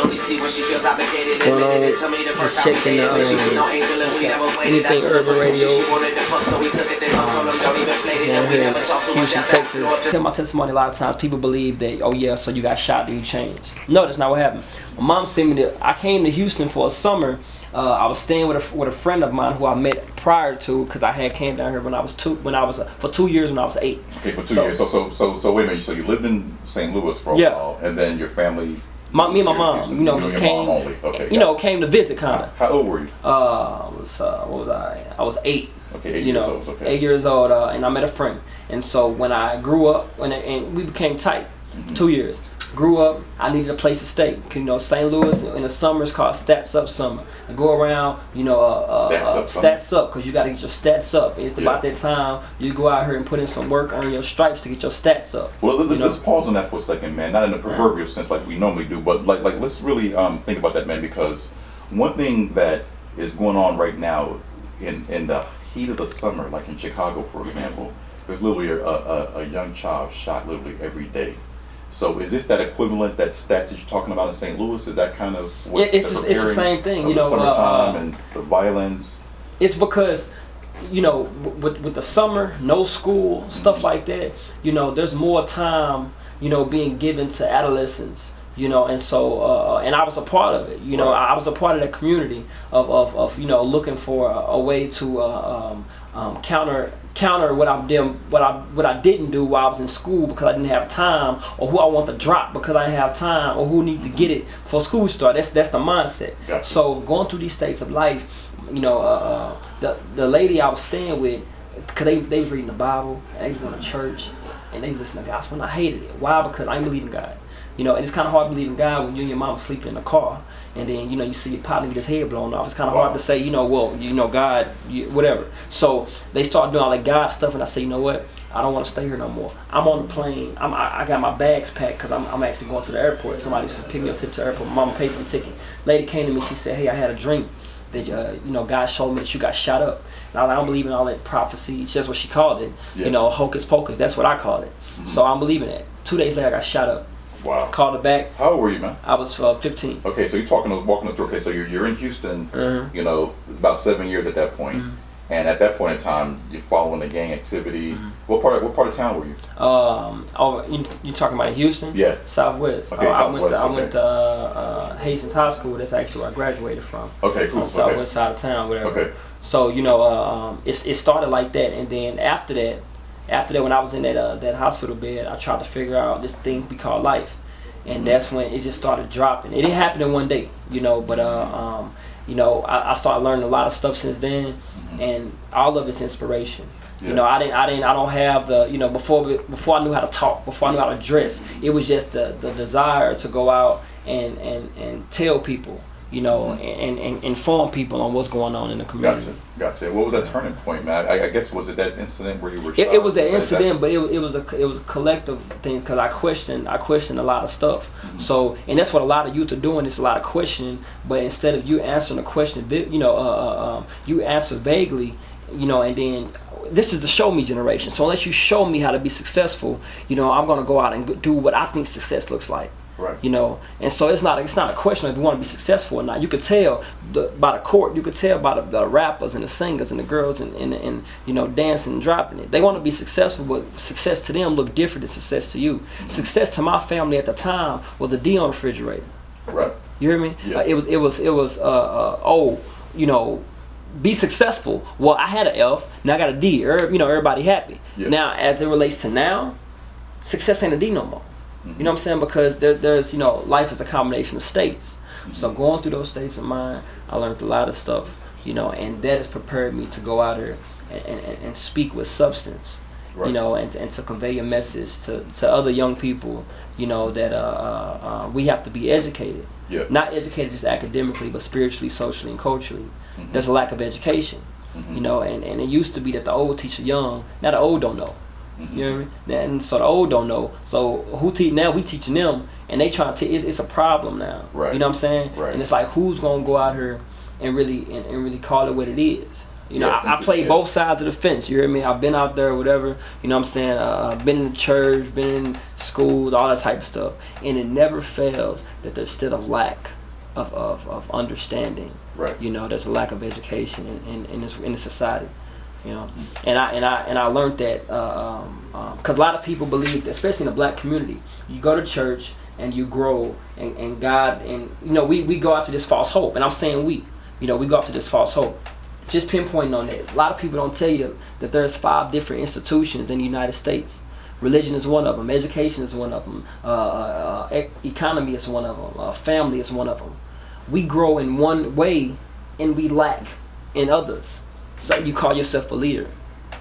Going on, just checking anything urban radio. Here in Houston, Texas. I tell my testimony a lot of times, people believe that, oh yeah, so you got shot, then you changed. No, that's not what happened. My mom sent me I came to Houston for a summer. I was staying with a friend of mine who I met prior to, because I had came down here for 2 years when I was 8. Okay, for 2 years. So wait a minute. So you lived in St. Louis for a while, and then your family. Me and my mom, just came. Okay, came to visit, kind of. How old were you? What was I? I was 8. Okay, 8 years old. Okay. 8 years old, and I met a friend, and so when I grew up, and we became tight. 2 years. Grew up, I needed a place to stay. St. Louis in the summer is called Stats Up Summer. And go around, stats up, because you got to get your stats up. It's about that time you go out here and put in some work, earn your stripes to get your stats up. Well, let's pause on that for a second, man. Not in the proverbial sense like we normally do, but like let's really think about that, man, because one thing that is going on right now in the heat of the summer, like in Chicago, for example, there's literally a young child shot literally every day. So is this that equivalent, that stats that you're talking about in St. Louis? Is that kind of what it's the same thing, the summertime and the violence? It's because, with the summer, no school, stuff like that, there's more time, being given to adolescents, and so, and I was a part of it, I was a part of that community of looking for a way to counter what I didn't do while I was in school because I didn't have time, or who I want to drop because I didn't have time, or who need to get it for school start. That's the mindset. Gotcha. So going through these states of life, the lady I was staying with, because they was reading the Bible, and they was going to church, and they was listening to gospel, and I hated it. Why? Because I ain't believe in God. And it's kind of hard to believe in God when you and your mom sleep in the car, and then you see your partner get his head blown off. It's kind of hard to say, God, whatever. So they started doing all that God stuff, and I said, you know what? I don't want to stay here no more. I'm on the plane. I got my bags packed because I'm actually going to the airport. Somebody's picking me up to the airport. My mama paid for the ticket. Lady came to me. She said, hey, I had a dream that God showed me that you got shot up. And I don't believe in all that prophecy. It's just what she called it. Yeah. Hocus pocus. That's what I called it. So I'm believing that. 2 days later, I got shot up. Wow. Called it back. How old were you, man? I was 15. Okay, so you're walking the store. Okay, so you're in Houston, about 7 years at that point. And at that point in time, you're following the gang activity. What part of town were you? You talking about Houston? Yeah. Southwest. Okay, Southwest. I went to Hastings High School. That's actually where I graduated from. Okay, cool. Southwest side of town, whatever. Okay. So it started like that, and then after that, when I was in that hospital bed, I tried to figure out this thing we call life, and that's when it just started dropping. It didn't happen in one day, but I started learning a lot of stuff since then, and all of it's inspiration. Yeah. I don't have the before I knew how to talk, before I knew how to dress. It was just the desire to go out and tell people, and inform people on what's going on in the community. Gotcha. What was that turning point, man? I guess, was it that incident where you were shot? It was that incident, but it was a collective thing, because I questioned a lot of stuff. So, and that's what a lot of youth are doing. It's a lot of questioning, but instead of you answering the question, you answer vaguely, and then this is the show me generation. So unless you show me how to be successful, I'm gonna go out and do what I think success looks like. Right. And so it's not a question of if you want to be successful or not. You could tell by the court, you could tell by the rappers and the singers and the girls and dancing and dropping it. They want to be successful, but success to them look different than success to you. Success to my family at the time was a D on the refrigerator. Right. You hear me? Yeah. It was be successful. Well, I had an F, now I got a D. Everybody happy. Yes. Now, as it relates to now, success ain't a D no more. You know what I'm saying? Because there's life is a combination of states. So going through those states of mind, I learned a lot of stuff, and that has prepared me to go out here and speak with substance, right. And to convey a message to other young people, that we have to be educated. Yeah. Not educated just academically, but spiritually, socially, and culturally. There's a lack of education, and it used to be that the old teach the young. Now the old don't know. You know what I mean? And so the old don't know. So now we teaching them, and they trying to it's a problem now. Right. You know what I'm saying? Right. And it's like, who's gonna go out here and really call it what it is? You know, I played both sides of the fence. You hear me? I've been out there, whatever. You know what I'm saying? I've been in the church, been in schools, all that type of stuff. And it never fails that there's still a lack of understanding. Right. You know, there's a lack of education in the society. You know, and I learned that because a lot of people believe that, especially in the black community, you go to church and you grow, and God, and you know, we go after this false hope, and I'm saying we go after this false hope. Just pinpointing on that, a lot of people don't tell you that there's 5 different institutions in the United States. Religion is one of them, education is one of them, economy is one of them, family is one of them. We grow in one way and we lack in others. So you call yourself a leader.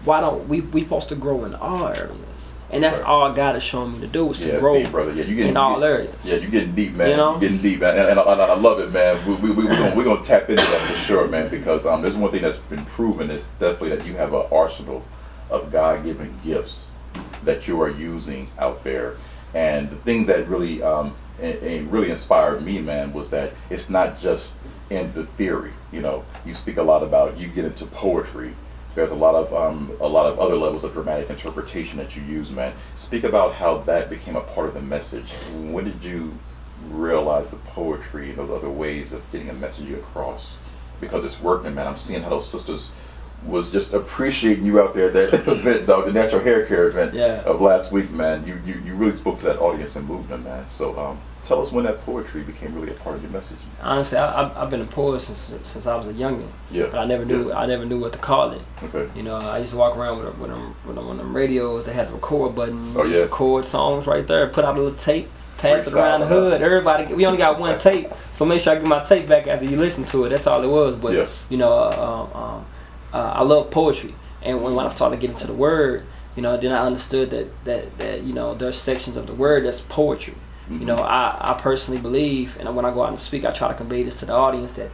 Why don't we supposed to grow in all areas? And that's all God is showing me to do, is to grow deep, brother. Yeah, in all areas. Yeah, you're getting deep, man. You know? You're getting deep, man. And I love it, man. We're gonna tap into that for sure, man, because there's one thing that's been proven is definitely that you have an arsenal of God-given gifts that you are using out there. And the thing that really really inspired me, man, was that it's not just in the theory. You know, you speak a lot about, you get into poetry. There's a lot of other levels of dramatic interpretation that you use, man. Speak about how that became a part of the message. When did you realize the poetry and those other ways of getting a message across? Because it's working, man. I'm seeing how those sisters was just appreciating you out there at that event, the natural hair care event of last week, man. You really spoke to that audience and moved them, man. So tell us when that poetry became really a part of your messessage. Honestly, I've been a poet since I was a youngin'. Yeah. But I never knew what to call it. Okay. You know, I used to walk around with them radios. They had the record button. Oh yeah. Record songs right there. Put out a little tape. Pass it around the Freestyle, hood. Everybody. We only got one tape, so make sure I get my tape back after you listen to it. That's all it was. But you know, I love poetry, and when I started getting to the word, you know, then I understood that you know, there's sections of the word that's poetry. Mm-hmm. You know, I personally believe, and when I go out and speak, I try to convey this to the audience that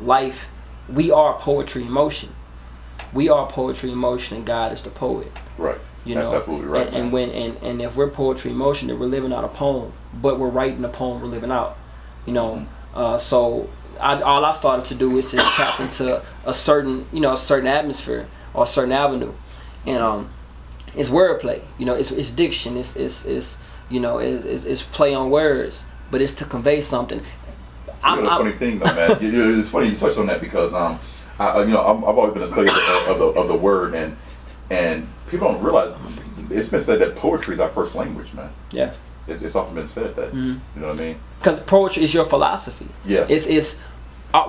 life, we are poetry in motion. We are poetry in motion, and God is the poet. Right. You That's know, absolutely right. And if we're poetry in motion, then we're living out a poem, but we're writing a poem we're living out. You know, so all I started to do is just tap into a certain atmosphere or a certain avenue, and it's wordplay. You know, it's diction. It's you know, it's play on words, but it's to convey something. The funny thing, though, man, it's funny you touched on that because I've always been a study of the word, and people don't realize it's been said that poetry is our first language, man. Yeah. It's often been said that. Mm-hmm. You know what I mean? Because poetry is your philosophy. Yeah.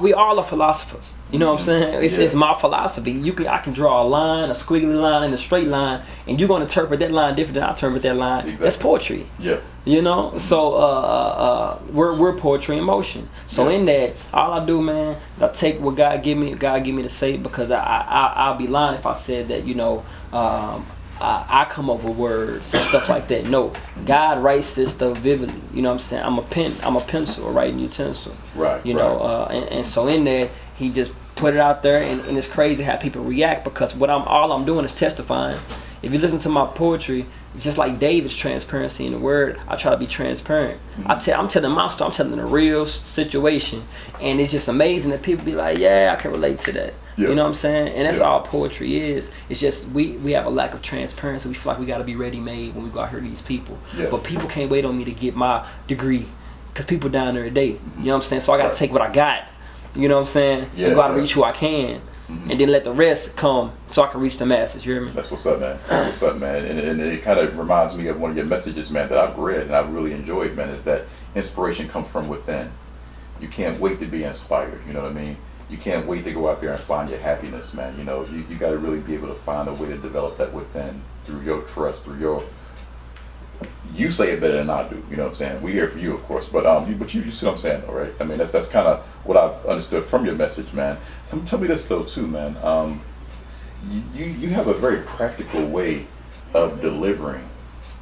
We all are philosophers. You know what I'm saying? It's my philosophy. I can draw a line, a squiggly line, and a straight line, and you're gonna interpret that line different than I interpret that line. Exactly. That's poetry. Yeah. You know? Mm-hmm. So we're poetry in motion. So in that, all I do, man, I take what God give me to say, because I'll be lying if I said that, you know, I come up with words and stuff like that. No, God writes this stuff vividly. You know what I'm saying? I'm a pencil, a writing utensil. Right. You know, and so in there, He just put it out there, and it's crazy how people react, because all I'm doing is testifying. If you listen to my poetry, just like David's transparency in the word, I try to be transparent. Mm-hmm. I'm telling my story, I'm telling the real situation, and it's just amazing that people be like, yeah, I can relate to that. Yeah. You know what I'm saying? And that's all poetry is. It's just we have a lack of transparency. We feel like we got to be ready-made when we go out here to these people. Yeah. But people can't wait on me to get my degree, because people down there today. Mm-hmm. You know what I'm saying? So I got to take what I got. You know what I'm saying? Yeah, and go out and reach who I can. Mm-hmm. And then let the rest come so I can reach the masses. You hear me? That's what's up, man. That's what's up, man. And it kind of reminds me of one of your messages, man, that I've read and I've really enjoyed, man, is that inspiration comes from within. You can't wait to be inspired. You know what I mean? You can't wait to go out there and find your happiness, man. You know, you got to really be able to find a way to develop that within, through your trust, through your. You say it better than I do. You know what I'm saying? We're here for you, of course, but you see what I'm saying, though, right? I mean, that's kind of what I've understood from your message, man. Tell me this though, too, man. You have a very practical way of delivering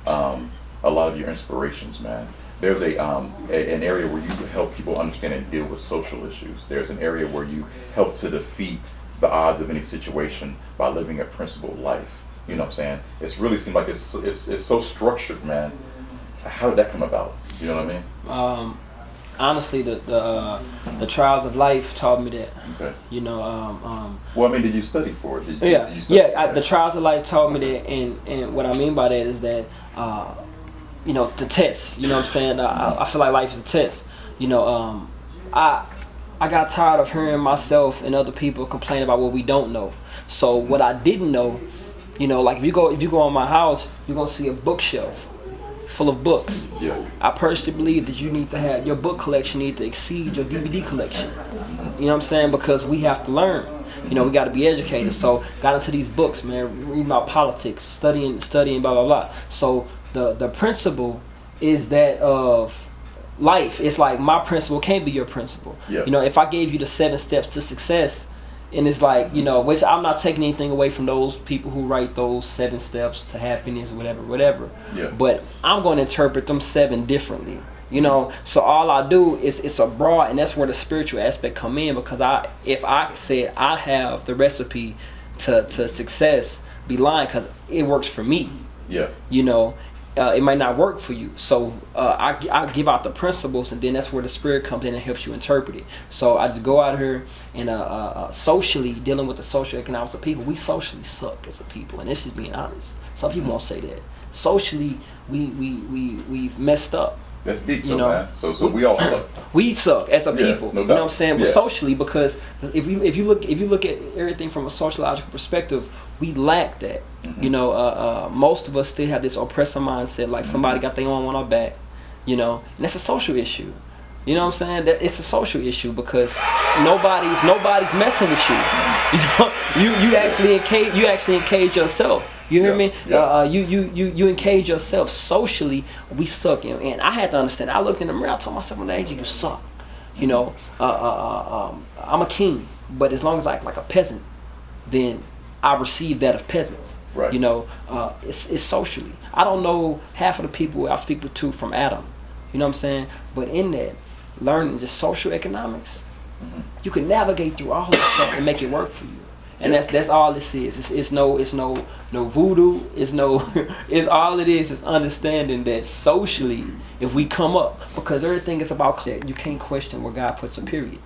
a lot of your inspirations, man. There's an area where you help people understand and deal with social issues. There's an area where you help to defeat the odds of any situation by living a principled life. You know what I'm saying? It's really seems like it's so structured, man. How did that come about? You know what I mean? honestly, the trials of life taught me that. Okay. You know, Well, I mean, did you study for it? yeah, Did you study for it? the trials of life taught me that, and what I mean by that is that, you know, the test. You know what I'm saying? I feel like life is a test. You know, I got tired of hearing myself and other people complain about what we don't know. So what I didn't know, you know, like if you go on my house, you're gonna see a bookshelf full of books. Yeah. I personally believe that you need to have your book collection need to exceed your DVD collection. You know what I'm saying? Because we have to learn. You know, we got to be educated. So got into these books, man, reading about politics, studying, blah blah blah. So the principle is that of life. It's like my principle can't be your principle. Yeah. You know, if I gave you the 7 steps to success, and it's like, you know, which I'm not taking anything away from those people who write those 7 steps to happiness, whatever. Yeah. But I'm going to interpret them 7 differently. You know, so all I do is it's a broad, and that's where the spiritual aspect come in, because if I said I have the recipe to success, be lying, because it works for me. Yeah. You know, it might not work for you. So I give out the principles, and then that's where the spirit comes in and helps you interpret it. So I just go out here and socially dealing with the social economics of people. We socially suck as a people, and this is being honest. Some people won't say that. Socially, we've messed up. That's deep, You though, know, man. So we all suck. We suck as a Yeah, people. no You know doubt. what I'm saying? But Yeah. socially, because if you look at everything from a sociological perspective, we lack that. You know, most of us still have this oppressive mindset, like somebody got their arm on our back. You know, and that's a social issue. You know what I'm saying? That it's a social issue because nobody's messing with you. You know, you actually encage yourself. You hear me? Yeah. You engage yourself socially. We suck, and I had to understand. I looked in the mirror. I told myself, "Hey, you suck." You know, I'm a king, but as long as like a peasant, then I receive that of peasants. Right. You know, it's socially. I don't know half of the people I speak with too from Adam. You know what I'm saying? But in that, learning just social economics, you can navigate through all that stuff and make it work for you. And that's all this is. It's no voodoo. It's all it is understanding that socially, if we come up, because everything is about, you can't question where God puts a period. You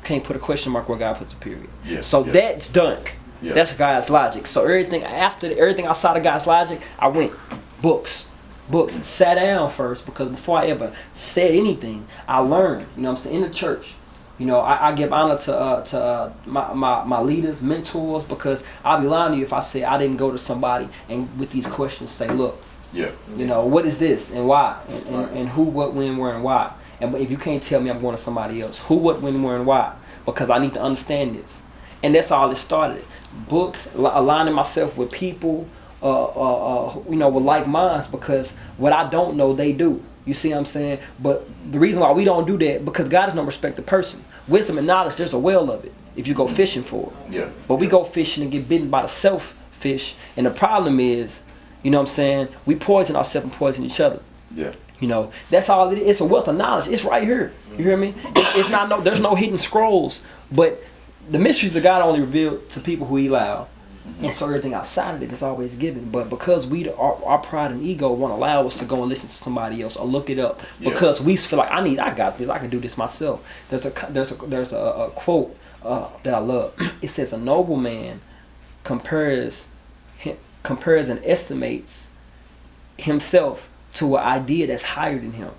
can't put a question mark where God puts a period. Yeah, So yeah. that's done. Yeah. That's God's logic. So everything outside of God's logic, I went books, and sat down first, because before I ever said anything, I learned. You know what I'm saying? In the church. You know, I give honor to my leaders, mentors, because I'll be lying to you if I say I didn't go to somebody and with these questions say, look, Yeah. you know, what is this and why, and who, what, when, where, and why. And if you can't tell me, I'm going to somebody else. Who, what, when, where, and why, because I need to understand this. And that's all it started. Books, aligning myself with people, you know, with like minds, because what I don't know, they do. You see what I'm saying? But the reason why we don't do that, because God is no respecter of person. Wisdom and knowledge, there's a well of it if you go fishing for it. Yeah. But we go fishing and get bitten by the self-fish. And the problem is, you know what I'm saying, we poison ourselves and poison each other. Yeah. You know, that's all it is. It's a wealth of knowledge. It's right here. You hear me? It's not there's no hidden scrolls. But the mysteries of God only revealed to people who He allowed. And so everything outside of it is always given. But because our pride and ego won't allow us to go and listen to somebody else or look it up, because we feel like I got this, I can do this myself. There's a quote that I love. It says, a noble man compares and estimates himself to an idea that's higher than him.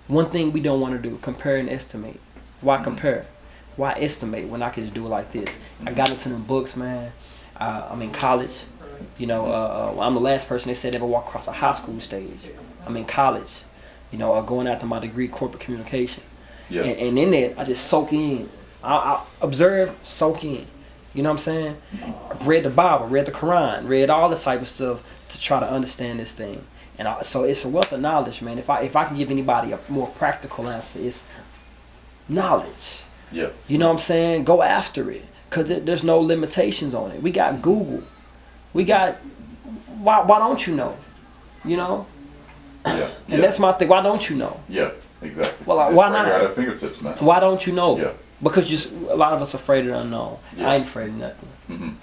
One thing we don't want to do, compare and estimate. Why compare? Why estimate when I can just do it like this? I got into them books, man. I'm in college. You know, I'm the last person they said ever walk across a high school stage. I'm in college. You know, going after my degree, corporate communication. Yeah. And in that, I just soak in. I observe, soak in. You know what I'm saying? I've read the Bible, read the Quran, read all this type of stuff to try to understand this thing. And so it's a wealth of knowledge, man. If I can give anybody a more practical answer, it's knowledge. Yeah. You know what I'm saying? Go after it. Because there's no limitations on it. We got Google. We got, why don't you know? You know? Yeah. And that's my thing. Why don't you know? Yeah, exactly. Well, It's why right not? here at our fingertips now. Why don't you know? Yeah. because a lot of us are afraid of the unknown. Yeah. I ain't afraid of nothing.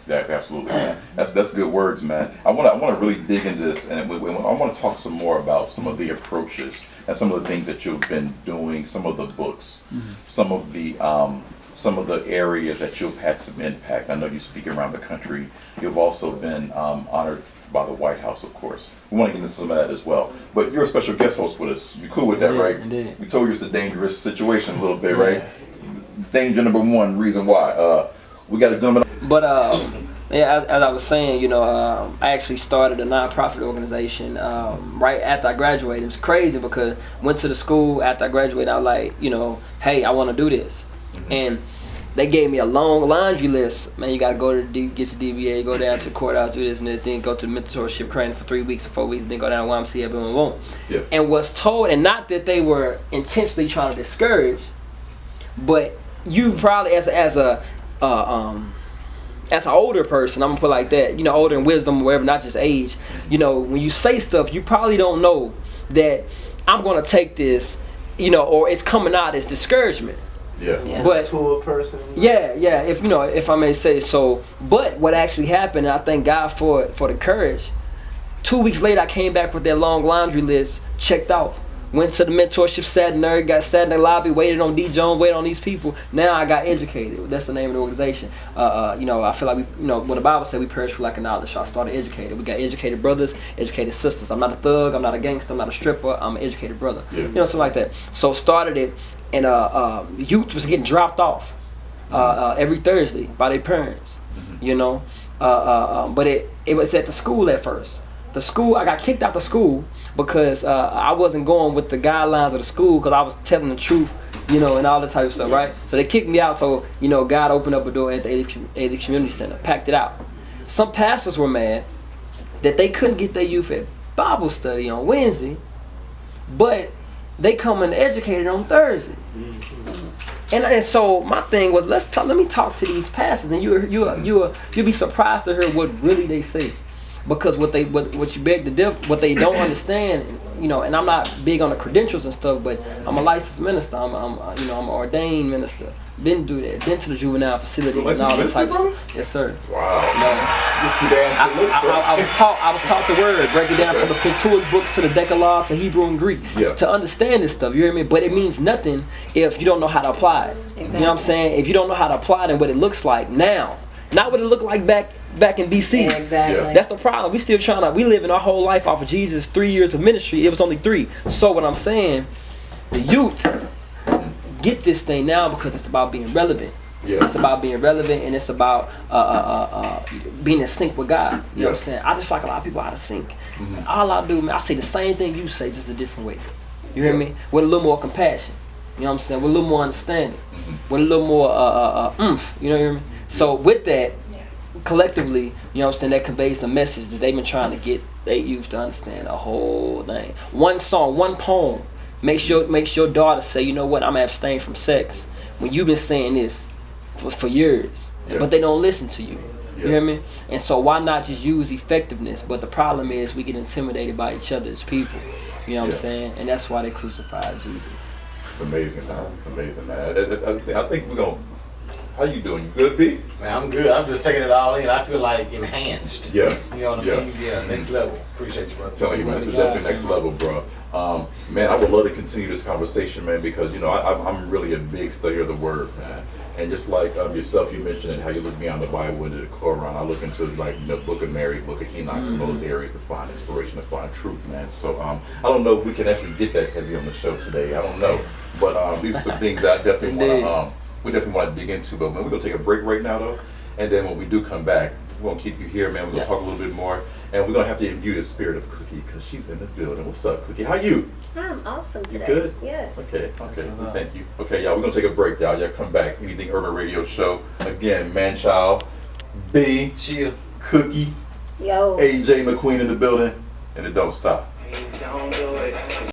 Yeah, absolutely, man. That's good words, man. I want to really dig into this, and I want to talk some more about some of the approaches and some of the things that you've been doing, some of the books, some of the areas that you've had some impact. I know you speak around the country. You've also been honored by the White House, of course. We want to get into some of that as well. But you're a special guest host with us. You cool with that, right? Indeed. We told you it's a dangerous situation a little bit, right? Danger number one, reason why. We got to dumb it up. But as I was saying, you know, I actually started a nonprofit organization right after I graduated. It was crazy because I went to the school after I graduated. I was like, you know, hey, I want to do this, and they gave me a long laundry list. Man, you got to go to get your DBA, go down to the courthouse, do this and this, then go to the mentorship training for 3 weeks or 4 weeks, then go down to YMCA, boom, boom, boom. Yeah. And was told, and not that they were intentionally trying to discourage, but you probably as an older person, I'm gonna put it like that, you know, older in wisdom or whatever, not just age, you know, when you say stuff, you probably don't know that I'm gonna take this, you know, or it's coming out as discouragement. Yeah. But to a person. yeah, if I may say so. But what actually happened, and I thank God for the courage. 2 weeks later, I came back with that long laundry list, checked out. Went to the mentorship, sat in the lobby, waited on D. Jones, waited on these people. Now I got educated. That's the name of the organization. You know, I feel like what the Bible said, we perish for lack of knowledge. So I started educated. We got educated brothers, educated sisters. I'm not a thug, I'm not a gangster, I'm not a stripper, I'm an educated brother. Yeah. You know, something like that. So started it, and youth was getting dropped off every Thursday by their parents. You know, but it was at the school at first. The school, I got kicked out the school because I wasn't going with the guidelines of the school because I was telling the truth, you know, and all that type of stuff, right? So they kicked me out. So, you know, God opened up a door at the 80 Community Center, packed it out. Some pastors were mad that they couldn't get their youth at Bible study on Wednesday, but they come and educated on Thursday. And so my thing was, let me talk to these pastors, and you'll be surprised to hear what really they say. Because what they don't understand, you know, and I'm not big on the credentials and stuff, but I'm a licensed minister. I'm an ordained minister. Been through that. Been to the juvenile facilities and all that type of stuff. Yes, sir. Wow. You know, I was taught the word, break it down from the Pentateuch books to the Decalogue to Hebrew and Greek to understand this stuff. You hear me? But it means nothing if you don't know how to apply it. Exactly. You know what I'm saying? If you don't know how to apply it and what it looks like now, not what it looked like back in BC. Yeah, exactly. Yeah. That's the problem. We still we living our whole life off of Jesus' 3 years of ministry. It was only 3. So what I'm saying, the youth get this thing now because it's about being relevant. Yeah. It's about being relevant, and it's about being in sync with God. You know what I'm saying? I just feel like a lot of people are out of sync. All I do, man, I say the same thing you say, just a different way. You hear me? With a little more compassion. You know what I'm saying? With a little more understanding. With a little more oomph. You know what I mean? So with that, collectively, you know what I'm saying, that conveys the message that they've been trying to get their youth to understand the whole thing. One song, one poem makes your daughter say, you know what, I'm gonna abstain from sex when you've been saying this for years, but they don't listen to you. You hear me? And so why not just use effectiveness? But the problem is we get intimidated by each other as people. You know what I'm saying? And that's why they crucified Jesus. It's amazing, man. Amazing, man. I think we're gonna. How you doing? You good, Pete? Man, I'm good. I'm just taking it all in. I feel like enhanced. Yeah. You know what I mean? Yeah, next level. Appreciate you, brother. Telling you, man, this is definitely next level, bro. Man, I would love to continue this conversation, man, because, you know, I'm really a big studier of the Word, man. And just like yourself, you mentioned how you look beyond the Bible into the Quran. I look into, like, the Book of Mary, Book of Enoch, some of those areas to find inspiration, to find truth, man. So I don't know if we can actually get that heavy on the show today. I don't know. But these are some things that I definitely want to... we definitely want to dig into, but man, we're going to take a break right now, though. And then when we do come back, we're going to keep you here, man. We're going to talk a little bit more. And we're going to have to imbue the spirit of Cookie because she's in the building. What's up, Cookie? How you? I'm awesome today. You good? Yes. Okay. Thank you. Okay, y'all, we're going to take a break, y'all. Y'all come back. Anything Urban Radio Show. Again, Manchild, B, Chill, Cookie, Yo. AJ McQueen in the building. And it don't stop. Hey,